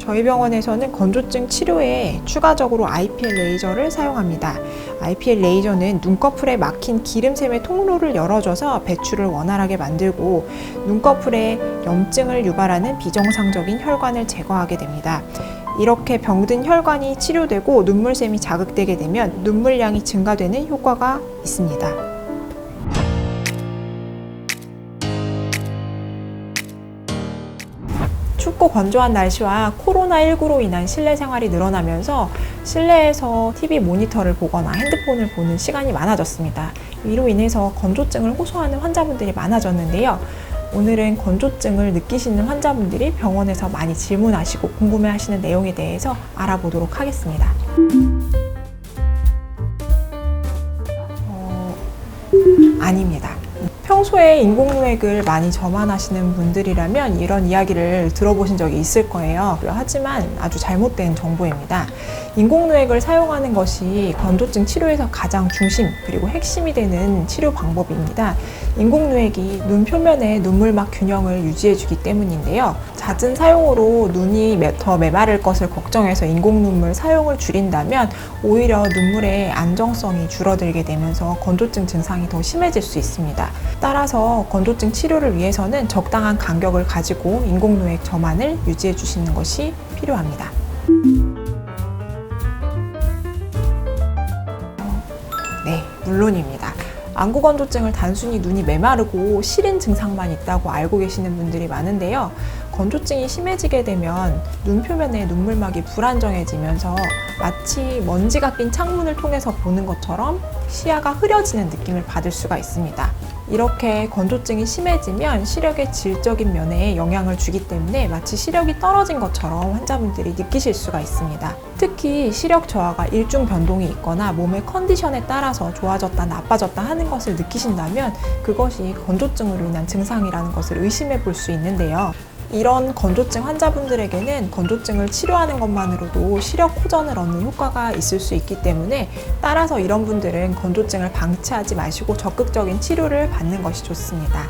저희 병원에서는 건조증 치료에 추가적으로 IPL 레이저를 사용합니다. IPL 레이저는 눈꺼풀에 막힌 기름샘의 통로를 열어줘서 배출을 원활하게 만들고 눈꺼풀에 염증을 유발하는 비정상적인 혈관을 제거하게 됩니다. 이렇게 병든 혈관이 치료되고 눈물샘이 자극되게 되면 눈물량이 증가되는 효과가 있습니다. 춥고 건조한 날씨와 코로나19로 인한 실내 생활이 늘어나면서 실내에서 TV 모니터를 보거나 핸드폰을 보는 시간이 많아졌습니다. 이로 인해서 건조증을 호소하는 환자분들이 많아졌는데요. 오늘은 건조증을 느끼시는 환자분들이 병원에서 많이 질문하시고 궁금해하시는 내용에 대해서 알아보도록 하겠습니다. 아닙니다. 평소에 인공누액을 많이 점안하시는 분들이라면 이런 이야기를 들어보신 적이 있을 거예요. 하지만 아주 잘못된 정보입니다. 인공누액을 사용하는 것이 건조증 치료에서 가장 중심 그리고 핵심이 되는 치료 방법입니다. 인공누액이 눈 표면의 눈물막 균형을 유지해주기 때문인데요. 잦은 사용으로 눈이 더 메마를 것을 걱정해서 인공눈물 사용을 줄인다면 오히려 눈물의 안정성이 줄어들게 되면서 건조증 증상이 더 심해질 수 있습니다. 따라서 건조증 치료를 위해서는 적당한 간격을 가지고 인공누액 점안을 유지해 주시는 것이 필요합니다. 네, 물론입니다. 안구건조증을 단순히 눈이 메마르고 시린 증상만 있다고 알고 계시는 분들이 많은데요. 건조증이 심해지게 되면 눈 표면의 눈물막이 불안정해지면서 마치 먼지가 낀 창문을 통해서 보는 것처럼 시야가 흐려지는 느낌을 받을 수가 있습니다. 이렇게 건조증이 심해지면 시력의 질적인 면에 영향을 주기 때문에 마치 시력이 떨어진 것처럼 환자분들이 느끼실 수가 있습니다. 특히 시력 저하가 일중 변동이 있거나 몸의 컨디션에 따라서 좋아졌다 나빠졌다 하는 것을 느끼신다면 그것이 건조증으로 인한 증상이라는 것을 의심해 볼 수 있는데요. 이런 건조증 환자분들에게는 건조증을 치료하는 것만으로도 시력 호전을 얻는 효과가 있을 수 있기 때문에 따라서 이런 분들은 건조증을 방치하지 마시고 적극적인 치료를 받는 것이 좋습니다.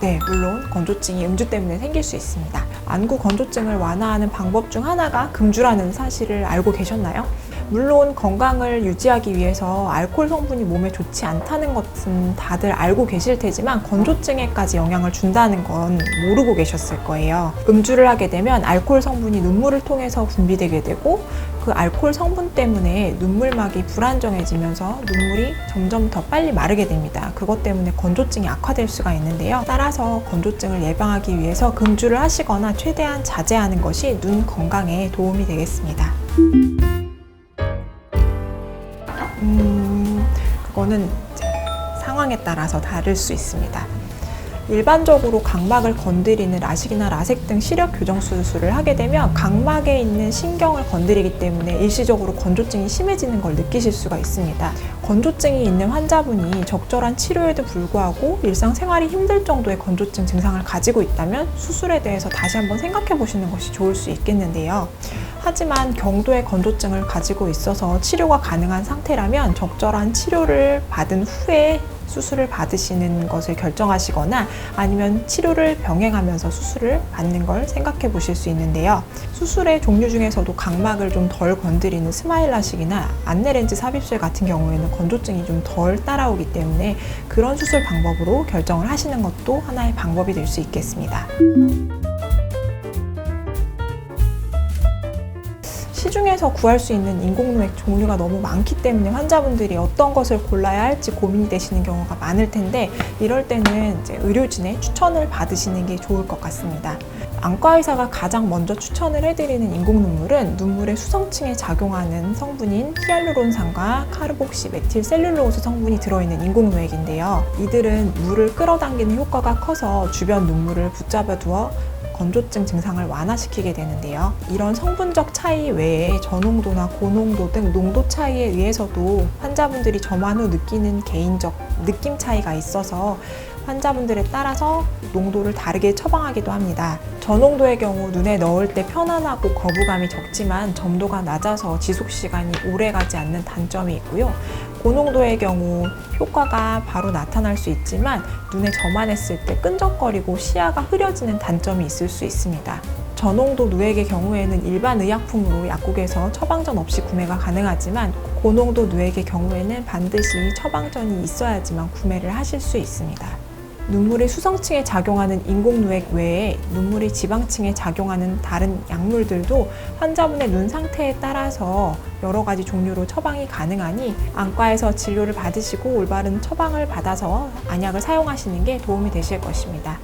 네, 물론 건조증이 음주 때문에 생길 수 있습니다. 안구 건조증을 완화하는 방법 중 하나가 금주라는 사실을 알고 계셨나요? 물론 건강을 유지하기 위해서 알코올 성분이 몸에 좋지 않다는 것은 다들 알고 계실 테지만 건조증에까지 영향을 준다는 건 모르고 계셨을 거예요. 음주를 하게 되면 알코올 성분이 눈물을 통해서 분비되게 되고 그 알코올 성분 때문에 눈물막이 불안정해지면서 눈물이 점점 더 빨리 마르게 됩니다. 그것 때문에 건조증이 악화될 수가 있는데요. 따라서 건조증을 예방하기 위해서 금주를 하시거나 최대한 자제하는 것이 눈 건강에 도움이 되겠습니다. 그거는 상황에 따라서 다를 수 있습니다. 일반적으로 각막을 건드리는 라식이나 라섹 등 시력 교정 수술을 하게 되면 각막에 있는 신경을 건드리기 때문에 일시적으로 건조증이 심해지는 걸 느끼실 수가 있습니다. 건조증이 있는 환자분이 적절한 치료에도 불구하고 일상생활이 힘들 정도의 건조증 증상을 가지고 있다면 수술에 대해서 다시 한번 생각해 보시는 것이 좋을 수 있겠는데요. 하지만 경도의 건조증을 가지고 있어서 치료가 가능한 상태라면 적절한 치료를 받은 후에 수술을 받으시는 것을 결정하시거나 아니면 치료를 병행하면서 수술을 받는 걸 생각해 보실 수 있는데요. 수술의 종류 중에서도 각막을 좀 덜 건드리는 스마일 라식이나 안내렌즈 삽입술 같은 경우에는 건조증이 좀 덜 따라오기 때문에 그런 수술 방법으로 결정을 하시는 것도 하나의 방법이 될 수 있겠습니다. 시중에서 구할 수 있는 인공누액 종류가 너무 많기 때문에 환자분들이 어떤 것을 골라야 할지 고민이 되시는 경우가 많을 텐데 이럴 때는 이제 의료진의 추천을 받으시는 게 좋을 것 같습니다. 안과 의사가 가장 먼저 추천을 해드리는 인공눈물은 눈물의 수성층에 작용하는 성분인 히알루론산과 카르복시 메틸셀룰로스 성분이 들어있는 인공누액인데요. 이들은 물을 끌어당기는 효과가 커서 주변 눈물을 붙잡아 두어 건조증 증상을 완화시키게 되는데요. 이런 성분적 차이 외에 저농도나 고농도 등 농도 차이에 의해서도 환자분들이 점안 후 느끼는 개인적 느낌 차이가 있어서 환자분들에 따라서 농도를 다르게 처방하기도 합니다. 저농도의 경우 눈에 넣을 때 편안하고 거부감이 적지만 점도가 낮아서 지속시간이 오래 가지 않는 단점이 있고요. 고농도의 경우 효과가 바로 나타날 수 있지만 눈에 점안했을 때 끈적거리고 시야가 흐려지는 단점이 있을 수 있습니다. 저농도 누액의 경우에는 일반 의약품으로 약국에서 처방전 없이 구매가 가능하지만 고농도 누액의 경우에는 반드시 처방전이 있어야지만 구매를 하실 수 있습니다. 눈물이 수성층에 작용하는 인공누액 외에 눈물이 지방층에 작용하는 다른 약물들도 환자분의 눈 상태에 따라서 여러 가지 종류로 처방이 가능하니 안과에서 진료를 받으시고 올바른 처방을 받아서 안약을 사용하시는 게 도움이 되실 것입니다.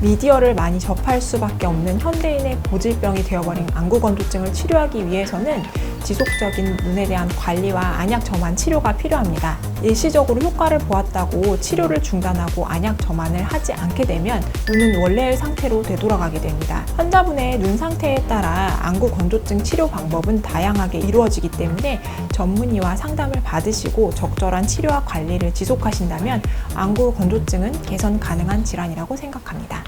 미디어를 많이 접할 수밖에 없는 현대인의 고질병이 되어버린 안구건조증을 치료하기 위해서는 지속적인 눈에 대한 관리와 안약 점안 치료가 필요합니다. 일시적으로 효과를 보았다고 치료를 중단하고 안약 점안을 하지 않게 되면 눈은 원래의 상태로 되돌아가게 됩니다. 환자분의 눈 상태에 따라 안구건조증 치료 방법은 다양하게 이루어지기 때문에 전문의와 상담을 받으시고 적절한 치료와 관리를 지속하신다면 안구건조증은 개선 가능한 질환이라고 생각합니다.